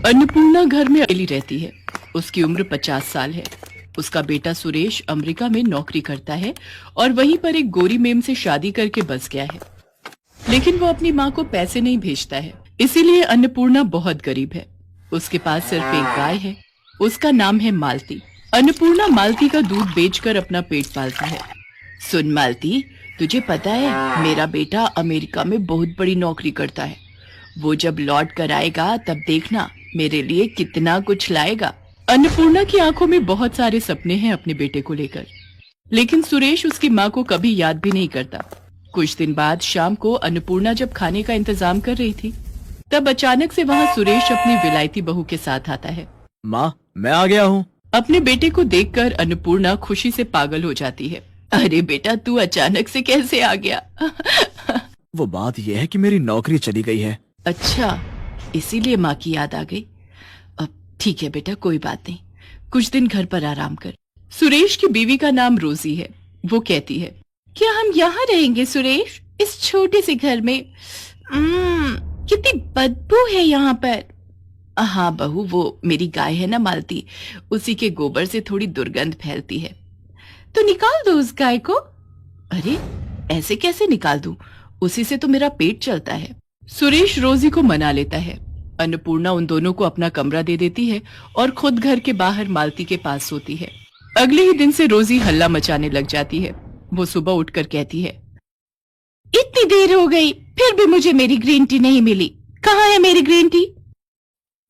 अन्नपूर्णा घर में अकेली रहती है। उसकी उम्र 50 साल है। उसका बेटा सुरेश अमेरिका में नौकरी करता है और वहीं पर एक गोरी मेम से शादी करके बस गया है, लेकिन वो अपनी माँ को पैसे नहीं भेजता है, इसीलिए अन्नपूर्णा बहुत गरीब है। उसके पास सिर्फ एक गाय है, उसका नाम है मालती। अन्नपूर्णा मालती का दूध बेचकर अपना पेट पालती है। सुन मालती, तुझे पता है मेरा बेटा अमेरिका में बहुत बड़ी नौकरी करता है। वो जब लौट कर आएगा तब देखना मेरे लिए कितना कुछ लाएगा। अन्नपूर्णा की आंखों में बहुत सारे सपने हैं अपने बेटे को लेकर, लेकिन सुरेश उसकी माँ को कभी याद भी नहीं करता। कुछ दिन बाद शाम को अन्नपूर्णा जब खाने का इंतजाम कर रही थी, तब अचानक से वहाँ सुरेश अपनी विलायती बहू के साथ आता है। माँ, मैं आ गया हूँ। अपने बेटे को देखकर अन्नपूर्णा खुशी से पागल हो जाती है। अरे बेटा, तू अचानक से कैसे आ गया? वो बात यह है कि मेरी नौकरी चली गई है। अच्छा, इसीलिए माँ की याद आ गई। अब ठीक है बेटा, कोई बात नहीं, कुछ दिन घर पर आराम कर। सुरेश की बीवी का नाम रोजी है। वो कहती है, क्या हम यहाँ रहेंगे सुरेश, इस छोटे से घर में? कितनी बदबू है यहाँ पर। हाँ बहू, वो मेरी गाय है ना मालती, उसी के गोबर से थोड़ी दुर्गंध फैलती है। तो निकाल दो उस गाय को। अरे ऐसे कैसे निकाल दूं, उसी से तो मेरा पेट चलता है। सुरेश रोजी को मना लेता है। अन्नपूर्णा उन दोनों को अपना कमरा दे देती है और खुद घर के बाहर मालती के पास सोती है। अगले ही दिन से रोजी हल्ला मचाने लग जाती है। वो सुबह उठकर कहती है, इतनी देर हो गई फिर भी मुझे मेरी ग्रीन टी नहीं मिली, कहाँ है मेरी ग्रीन टी?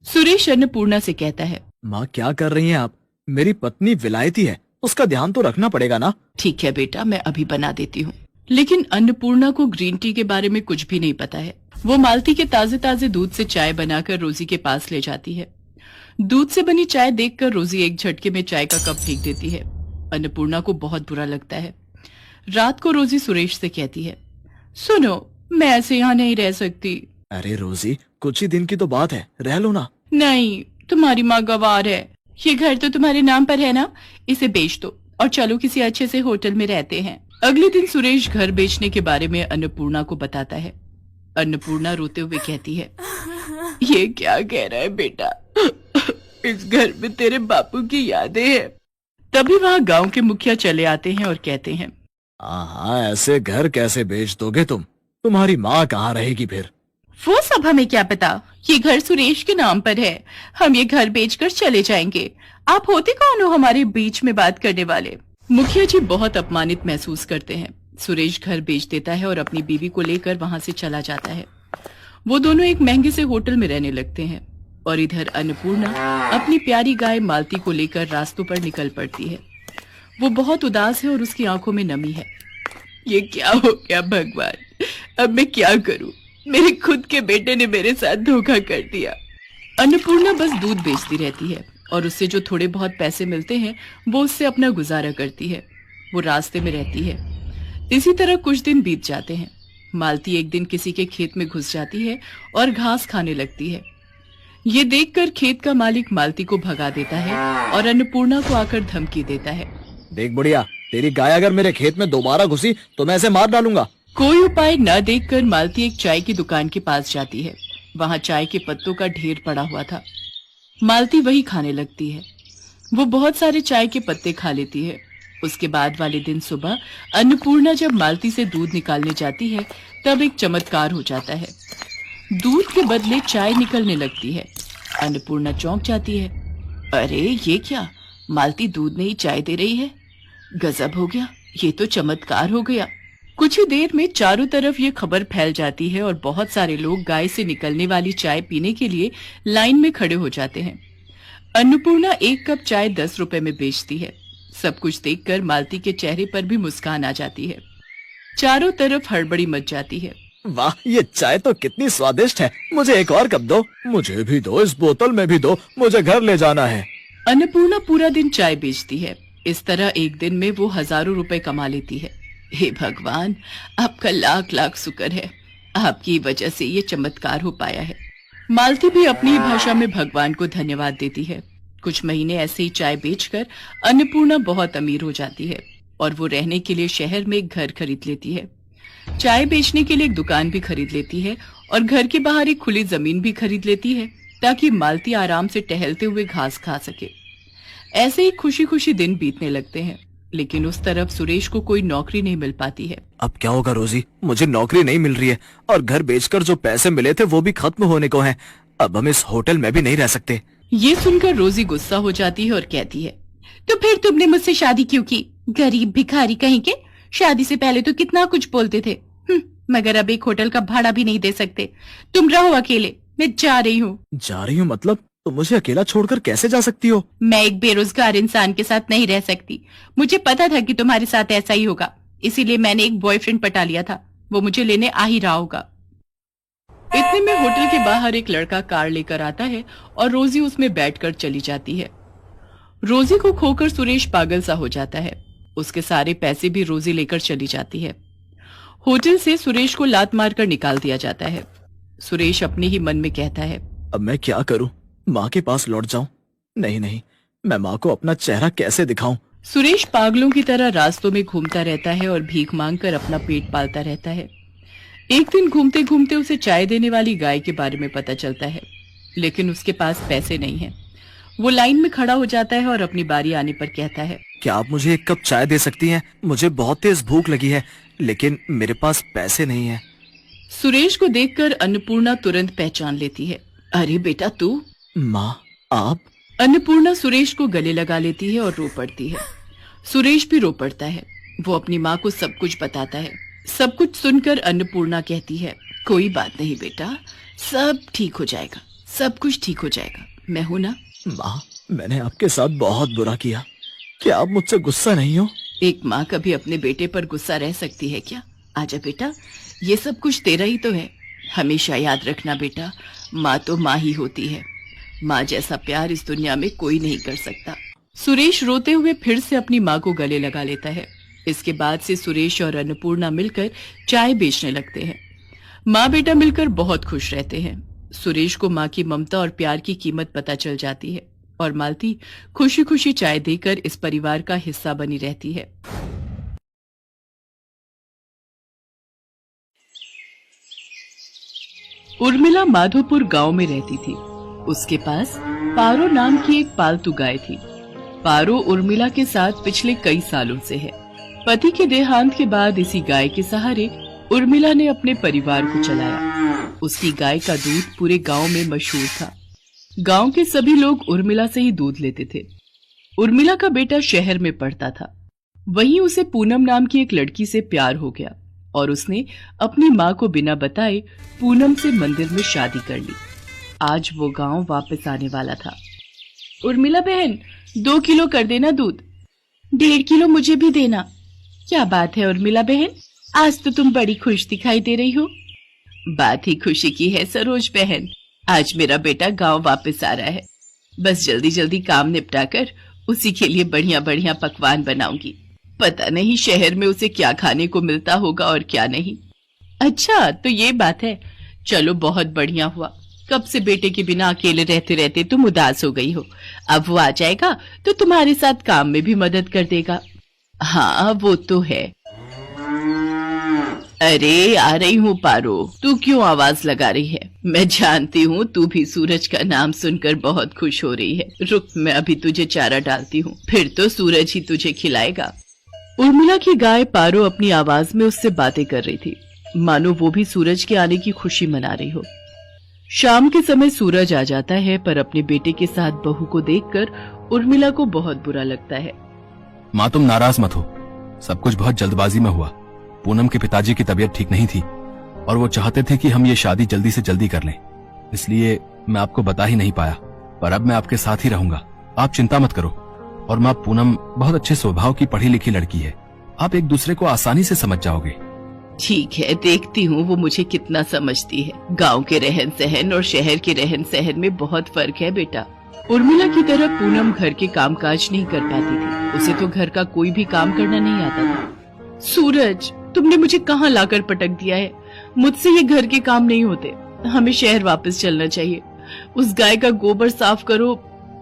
सुरेश अन्नपूर्णा से कहता है, माँ क्या कर रही हैं आप? मेरी पत्नी विलायती है, उसका ध्यान तो रखना पड़ेगा ना। ठीक है बेटा, मैं अभी बना देती हूँ। लेकिन अन्नपूर्णा को ग्रीन टी के बारे में कुछ भी नहीं पता है। वो मालती के ताजे ताजे दूध से चाय बनाकर रोजी के पास ले जाती है। दूध से बनी चाय देखकर रोजी एक झटके में चाय का कप फेंक देती है। अन्नपूर्णा को बहुत बुरा लगता है। रात को रोजी सुरेश से कहती है, सुनो, मैं ऐसे यहाँ नहीं रह सकती। अरे रोजी, कुछ ही दिन की तो बात है, रह लो ना। नहीं, तुम्हारी माँ गवार है। ये घर तो तुम्हारे नाम पर है ना, इसे बेच दो और चलो किसी अच्छे से होटल में रहते हैं। अगले दिन सुरेश घर बेचने के बारे में अन्नपूर्णा को बताता है। अन्नपूर्णा रोते हुए कहती है, ये क्या कह रहा है बेटा, इस घर में तेरे बापू की यादें हैं। तभी वहाँ गांव के मुखिया चले आते हैं और कहते हैं, हाँ, ऐसे घर कैसे बेच दोगे तुम? तुम्हारी माँ कहाँ रहेगी फिर? वो सब हमें क्या पता, ये घर सुरेश के नाम पर है। हम ये घर बेचकर चले जाएंगे। आप होते कौन हो हमारे बीच में बात करने वाले? मुखिया जी बहुत अपमानित महसूस करते हैं। सुरेश घर बेच देता है और अपनी बीवी को लेकर वहां से चला जाता है। वो दोनों एक महंगे से होटल में रहने लगते हैं और इधर अन्नपूर्णा अपनी प्यारी गाय मालती को लेकर रास्तों पर निकल पड़ती है। वो बहुत उदास है और उसकी आंखों में नमी है। ये क्या हो गया भगवान, अब मैं क्या करूं? मेरे खुद के बेटे ने मेरे साथ धोखा कर दिया। अन्नपूर्णा बस दूध बेचती रहती है और उससे जो थोड़े बहुत पैसे मिलते हैं वो उससे अपना गुजारा करती है। वो रास्ते में रहती है। इसी तरह कुछ दिन बीत जाते हैं। मालती एक दिन किसी के खेत में घुस जाती है और घास खाने लगती है। ये देखकर खेत का मालिक मालती को भगा देता है और अन्नपूर्णा को आकर धमकी देता है, देख बुढ़िया, तेरी गाय अगर मेरे खेत में दोबारा घुसी तो मैं इसे मार डालूंगा। कोई उपाय न देखकर मालती एक चाय की दुकान के पास जाती है। वहाँ चाय के पत्तों का ढेर पड़ा हुआ था। मालती वही खाने लगती है। वो बहुत सारे चाय के पत्ते खा लेती है। उसके बाद वाले दिन सुबह अन्नपूर्णा जब मालती से दूध निकालने जाती है तब एक चमत्कार हो जाता है। दूध के बदले चाय निकलने लगती है। अन्नपूर्णा चौंक जाती है। अरे ये क्या, मालती दूध में ही चाय दे रही है? गजब हो गया, ये तो चमत्कार हो गया। कुछ ही देर में चारों तरफ ये खबर फैल जाती है और बहुत सारे लोग गाय से निकलने वाली चाय पीने के लिए लाइन में खड़े हो जाते हैं। अन्नपूर्णा एक कप चाय 10 रुपए में बेचती है। सब कुछ देखकर मालती के चेहरे पर भी मुस्कान आ जाती है। चारों तरफ हड़बड़ी मच जाती है। वाह, ये चाय तो कितनी स्वादिष्ट है, मुझे एक और कप दो। मुझे भी दो, इस बोतल में भी दो, मुझे घर ले जाना है। अन्नपूर्णा पूरा दिन चाय बेचती है। इस तरह एक दिन में वो हजारों रुपए कमा लेती है। हे भगवान, आपका लाख लाख शुक्र है, आपकी वजह से ये चमत्कार हो पाया है। मालती भी अपनी भाषा में भगवान को धन्यवाद देती है। कुछ महीने ऐसे ही चाय बेचकर अन्नपूर्णा बहुत अमीर हो जाती है और वो रहने के लिए शहर में एक घर खरीद लेती है। चाय बेचने के लिए एक दुकान भी खरीद लेती है और घर के बाहर एक खुली जमीन भी खरीद लेती है। ताकि मालती आराम से टहलते हुए घास खा सके। ऐसे ही खुशी खुशी दिन बीतने लगते हैं, लेकिन उस तरफ सुरेश को कोई नौकरी नहीं मिल पाती है। अब क्या होगा रोजी, मुझे नौकरी नहीं मिल रही है और घर बेचकर जो पैसे मिले थे वो भी खत्म होने को हैं। अब हम इस होटल में भी नहीं रह सकते। ये सुनकर रोजी गुस्सा हो जाती है और कहती है, तो फिर तुमने मुझसे शादी क्यों की? गरीब भिखारी कहीं के। शादी से पहले तो कितना कुछ बोलते थे, मगर अब एक होटल का भाड़ा भी नहीं दे सकते। तुम रहो अकेले, मैं जा रही हूँ। जा रही हूँ मतलब? तुम मुझे अकेला छोड़कर कैसे जा सकती हो? मैं एक बेरोजगार इंसान के साथ नहीं रह सकती। मुझे पता था कि तुम्हारे साथ ऐसा ही होगा, इसीलिए मैंने एक बॉयफ्रेंड पटा लिया था। वो मुझे लेने आ ही रहा होगा। इतने में होटल के बाहर एक लड़का कार लेकर आता है और रोजी उसमें बैठकर चली जाती है। रोजी को खोकर सुरेश पागल सा हो जाता है। उसके सारे पैसे भी रोजी लेकर चली जाती है। होटल से सुरेश को लात मारकर निकाल दिया जाता है। सुरेश अपने ही मन में कहता है, अब मैं क्या करूं? माँ के पास लौट जाऊं? नहीं नहीं, मैं माँ को अपना चेहरा कैसे दिखाऊं? सुरेश पागलों की तरह रास्तों में घूमता रहता है और भीख मांगकर अपना पेट पालता रहता है। एक दिन घूमते घूमते उसे चाय देने वाली गाय के बारे में पता चलता है, लेकिन उसके पास पैसे नहीं हैं। वो लाइन में खड़ा हो जाता है और अपनी बारी आने पर कहता है, क्या आप मुझे एक कप चाय दे सकती हैं? मुझे बहुत तेज भूख लगी है, लेकिन मेरे पास पैसे नहीं है। सुरेश को देखकर अन्नपूर्णा तुरंत पहचान लेती है। अरे बेटा तू? माँ आप? अन्नपूर्णा सुरेश को गले लगा लेती है और रो पड़ती है। सुरेश भी रो पड़ता है। वो अपनी माँ को सब कुछ बताता है। सब कुछ सुनकर अन्नपूर्णा कहती है, कोई बात नहीं बेटा, सब ठीक हो जाएगा, सब कुछ ठीक हो जाएगा, मैं हूं ना। माँ, मैंने आपके साथ बहुत बुरा किया, क्या आप मुझसे गुस्सा नहीं हो? एक माँ कभी अपने बेटे पर गुस्सा रह सकती है क्या? आजा बेटा, ये सब कुछ तेरा ही तो है। हमेशा याद रखना बेटा, माँ तो माँ ही होती है। माँ जैसा प्यार इस दुनिया में कोई नहीं कर सकता। सुरेश रोते हुए फिर से अपनी माँ को गले लगा लेता है। इसके बाद से सुरेश और अन्नपूर्णा मिलकर चाय बेचने लगते हैं। माँ बेटा मिलकर बहुत खुश रहते हैं। सुरेश को माँ की ममता और प्यार की कीमत पता चल जाती है और मालती खुशी खुशी चाय देकर इस परिवार का हिस्सा बनी रहती है। उर्मिला माधोपुर गांव में रहती थी। उसके पास पारो नाम की एक पालतू गाय थी। पारो उर्मिला के साथ पिछले कई सालों से है। पति के देहांत के बाद इसी गाय के सहारे उर्मिला ने अपने परिवार को चलाया। उसकी गाय का दूध पूरे गांव में मशहूर था। गांव के सभी लोग उर्मिला से ही दूध लेते थे। उर्मिला का बेटा शहर में पढ़ता था। वहीं उसे पूनम नाम की एक लड़की से प्यार हो गया और उसने अपनी माँ को बिना बताए पूनम से मंदिर में शादी कर ली। आज वो गांव वापस आने वाला था। उर्मिला बहन, 2 किलो कर देना दूध। 1.5 किलो मुझे भी देना। क्या बात है उर्मिला बहन, आज तो तुम बड़ी खुश दिखाई दे रही हो। बात ही खुशी की है सरोज बहन, आज मेरा बेटा गांव वापस आ रहा है। बस जल्दी जल्दी काम निपटाकर उसी के लिए बढ़िया बढ़िया पकवान बनाऊंगी। पता नहीं शहर में उसे क्या खाने को मिलता होगा और क्या नहीं। अच्छा तो ये बात है, चलो बहुत बढ़िया हुआ। कब से बेटे के बिना अकेले रहते रहते तुम उदास हो गई हो। अब वो आ जाएगा तो तुम्हारे साथ काम में भी मदद कर देगा। हाँ वो तो है। अरे आ रही हूँ पारो, तू क्यों आवाज लगा रही है? मैं जानती हूँ तू भी सूरज का नाम सुनकर बहुत खुश हो रही है। रुक, मैं अभी तुझे चारा डालती हूँ, फिर तो सूरज ही तुझे खिलाएगा। उर्मिला की गाय पारो अपनी आवाज में उससे बातें कर रही थी, मानो वो भी सूरज के आने की खुशी मना रही हो। शाम के समय सूरज आ जाता है, पर अपने बेटे के साथ बहू को देखकर उर्मिला को बहुत बुरा लगता है। माँ तुम नाराज मत हो, सब कुछ बहुत जल्दबाजी में हुआ। पूनम के पिताजी की तबीयत ठीक नहीं थी और वो चाहते थे कि हम ये शादी जल्दी से जल्दी कर लें, इसलिए मैं आपको बता ही नहीं पाया, पर अब मैं आपके साथ ही रहूंगा। आप चिंता मत करो। और माँ पूनम बहुत अच्छे स्वभाव की पढ़ी लिखी लड़की है, आप एक दूसरे को आसानी से समझ जाओगे। ठीक है, देखती हूँ वो मुझे कितना समझती है। गांव के रहन सहन और शहर के रहन सहन में बहुत फर्क है बेटा। उर्मिला की तरह पूनम घर के कामकाज नहीं कर पाती थी। उसे तो घर का कोई भी काम करना नहीं आता था। सूरज, तुमने मुझे कहाँ लाकर पटक दिया है? मुझसे ये घर के काम नहीं होते। हमें शहर वापस चलना चाहिए। उस गाय का गोबर साफ करो,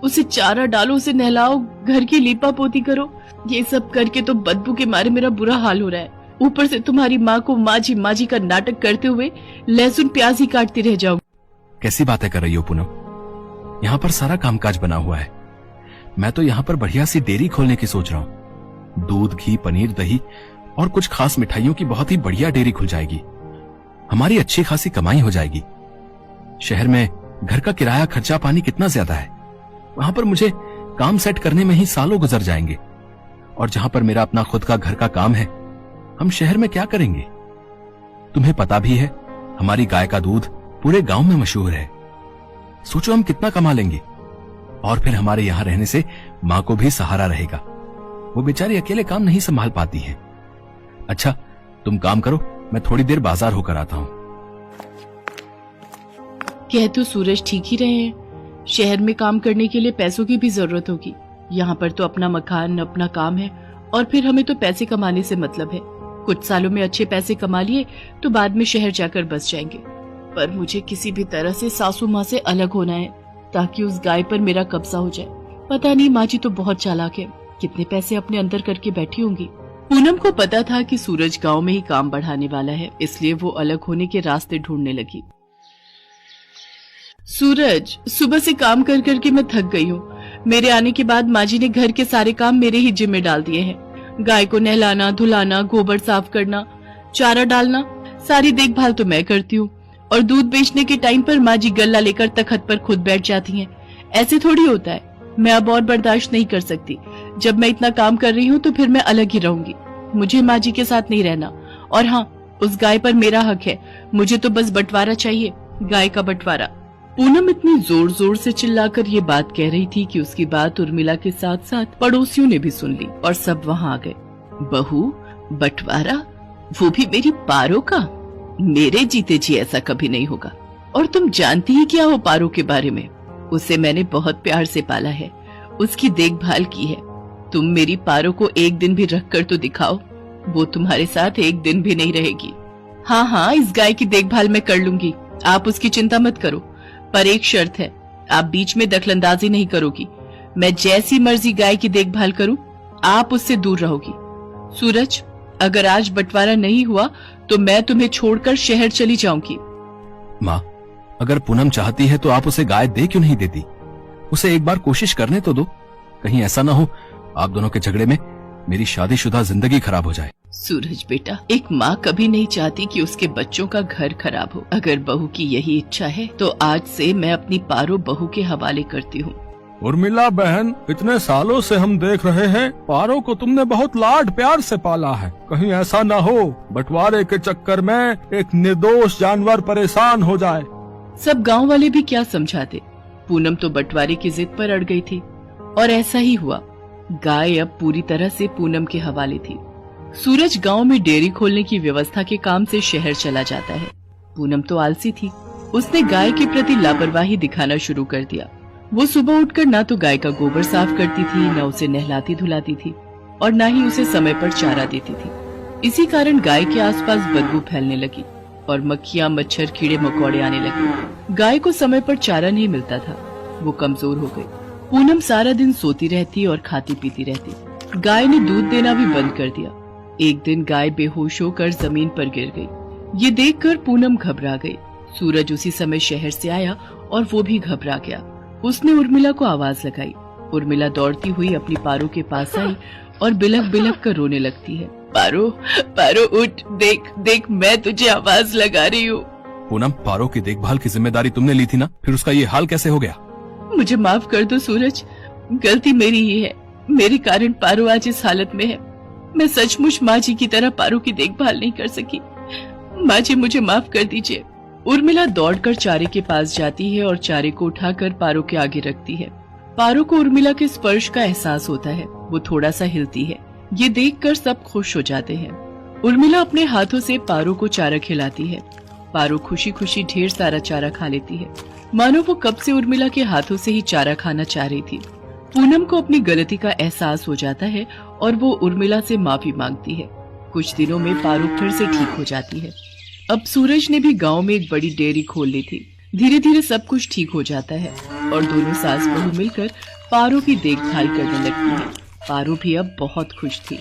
उसे चारा डालो, उसे नहलाओ, घर की लीपा पोती करो। ये सब करके तो बदबू के मारे मेरा बुरा हाल हो रहा है। ऊपर से तुम्हारी माँ को माँ जी का नाटक करते हुए लहसुन प्याज ही काटती रह जाओ। कैसी बातें कर रही हो पूनम? यहाँ पर सारा कामकाज बना हुआ है। मैं तो यहाँ पर बढ़िया सी डेयरी खोलने की सोच रहा हूँ। दूध, घी, पनीर, दही और कुछ खास मिठाइयों की बहुत ही बढ़िया डेयरी खुल जाएगी। हमारी अच्छी खासी कमाई हो जाएगी। शहर में घर का किराया, खर्चा पानी कितना ज्यादा है। वहां पर मुझे काम सेट करने में ही सालों गुजर जाएंगे। और जहां पर मेरा अपना खुद का घर का काम है, हम शहर में क्या करेंगे? तुम्हें पता भी है, हमारी गाय का दूध पूरे गांव में मशहूर है। सोचो हम कितना कमा लेंगे। और फिर हमारे यहां रहने से मां को भी सहारा रहेगा। वो बेचारी अकेले काम नहीं संभाल पाती है। अच्छा, तुम काम करो, मैं थोड़ी देर बाजार होकर आता हूं। कह तो सूरज ठीक ही रहे हैं। शहर में काम करने के लिए पैसों की भी जरूरत होगी। यहाँ पर तो अपना मकान, अपना काम है और फिर हमें तो पैसे कमाने से मतलब है। कुछ सालों में अच्छे पैसे कमा लिए तो बाद में शहर जाकर बस जाएंगे। पर मुझे किसी भी तरह से सासू माँ से अलग होना है ताकि उस गाय पर मेरा कब्जा हो जाए। पता नहीं, माँ जी तो बहुत चालाक है, कितने पैसे अपने अंदर करके बैठी होंगी। पूनम को पता था कि सूरज गांव में ही काम बढ़ाने वाला है, इसलिए वो अलग होने के रास्ते ढूंढने लगी। सूरज, सुबह से काम कर करके मैं थक गई हूँ। मेरे आने के बाद माँ जी ने घर के सारे काम मेरे ही जिम्मे डाल दिए हैं। गाय को नहलाना, धुलाना, गोबर साफ करना, चारा डालना, सारी देखभाल तो मैं करती हूँ। और दूध बेचने के टाइम पर माँ जी गल्ला लेकर तखत पर खुद बैठ जाती हैं। ऐसे थोड़ी होता है। मैं अब और बर्दाश्त नहीं कर सकती। जब मैं इतना काम कर रही हूँ तो फिर मैं अलग ही रहूंगी। मुझे माँ जी के साथ नहीं रहना। और हाँ, उस गाय पर मेरा हक है। मुझे तो बस बंटवारा चाहिए, गाय का बंटवारा। पूनम इतनी जोर जोर से चिल्लाकर ये बात कह रही थी कि उसकी बात उर्मिला के साथ साथ पड़ोसियों ने भी सुन ली और सब वहाँ आ गए। बहू, बंटवारा, वो भी मेरी पारो का? मेरे जीते जी ऐसा कभी नहीं होगा। और तुम जानती ही क्या हो पारो के बारे में? उसे मैंने बहुत प्यार से पाला है, उसकी देखभाल की है। तुम मेरी पारो को एक दिन भी रख कर तो दिखाओ, वो तुम्हारे साथ एक दिन भी नहीं रहेगी। हाँ हाँ, इस गाय की देखभाल मैं कर लूंगी, आप उसकी चिंता मत करो। पर एक शर्त है, आप बीच में दखलंदाजी नहीं करोगी। मैं जैसी मर्जी गाय की देखभाल करूं, आप उससे दूर रहोगी। सूरज, अगर आज बंटवारा नहीं हुआ तो मैं तुम्हें छोड़कर शहर चली जाऊंगी। माँ, अगर पूनम चाहती है तो आप उसे गाय दे क्यों नहीं देती? उसे एक बार कोशिश करने तो दो। कहीं ऐसा ना हो आप दोनों के झगड़े में मेरी शादीशुदा जिंदगी खराब हो जाए। सूरज बेटा, एक माँ कभी नहीं चाहती कि उसके बच्चों का घर खराब हो। अगर बहू की यही इच्छा है तो आज से मैं अपनी पारो बहू के हवाले करती हूँ। उर्मिला बहन, इतने सालों से हम देख रहे हैं पारो को तुमने बहुत लाड प्यार से पाला है। कहीं ऐसा न हो बंटवारे के चक्कर में एक निर्दोष जानवर परेशान हो जाए। सब गांव वाले भी क्या समझाते। पूनम तो बंटवारे की जिद पर अड़ गई थी और ऐसा ही हुआ। गाय अब पूरी तरह से पूनम के हवाले थी। सूरज गांव में डेयरी खोलने की व्यवस्था के काम से शहर चला जाता है। पूनम तो आलसी थी, उसने गाय के प्रति लापरवाही दिखाना शुरू कर दिया। वो सुबह उठकर ना तो गाय का गोबर साफ करती थी, न उसे नहलाती धुलाती थी और न ही उसे समय पर चारा देती थी। इसी कारण गाय के आसपास बदबू फैलने लगी और मक्खियां, मच्छर, कीड़े मकोड़े आने लगे। गाय को समय पर चारा नहीं मिलता था, वो कमजोर हो गई। पूनम सारा दिन सोती रहती और खाती पीती रहती। गाय ने दूध देना भी बंद कर दिया। एक दिन गाय बेहोश होकर जमीन पर गिर गई। ये देखकर पूनम घबरा गई। सूरज उसी समय शहर से आया और वो भी घबरा गया। उसने उर्मिला को आवाज लगाई। उर्मिला दौड़ती हुई अपनी पारो के पास आई और बिलख बिलख कर रोने लगती है। पारो, पारो उठ, देख देख, मैं तुझे आवाज लगा रही हूँ। पूनम, पारो की देखभाल की जिम्मेदारी तुमने ली थी ना, फिर उसका ये हाल कैसे हो गया? मुझे माफ कर दो सूरज, गलती मेरी ही है। मेरे कारण पारो आज इस हालत में है। मैं सचमुच माँ जी की तरह पारो की देखभाल नहीं कर सकी। माँ जी, मुझे माफ कर दीजिए। उर्मिला दौड़कर चारे के पास जाती है और चारे को उठाकर पारो के आगे रखती है। पारो को उर्मिला के स्पर्श का एहसास होता है, वो थोड़ा सा हिलती है। ये देखकर सब खुश हो जाते हैं। उर्मिला अपने हाथों से पारो को चारा खिलाती है। पारो खुशी खुशी ढेर सारा चारा खा लेती है, मानो वो कब से उर्मिला के हाथों से ही चारा खाना चाह रही थी। पूनम को अपनी गलती का एहसास हो जाता है और वो उर्मिला से माफी मांगती है। कुछ दिनों में पारो फिर से ठीक हो जाती है। अब सूरज ने भी गांव में एक बड़ी डेयरी खोल ली थी। धीरे धीरे सब कुछ ठीक हो जाता है और दोनों सास बहू मिलकर पारो की देखभाल करने लगती है। पारो भी अब बहुत खुश थी।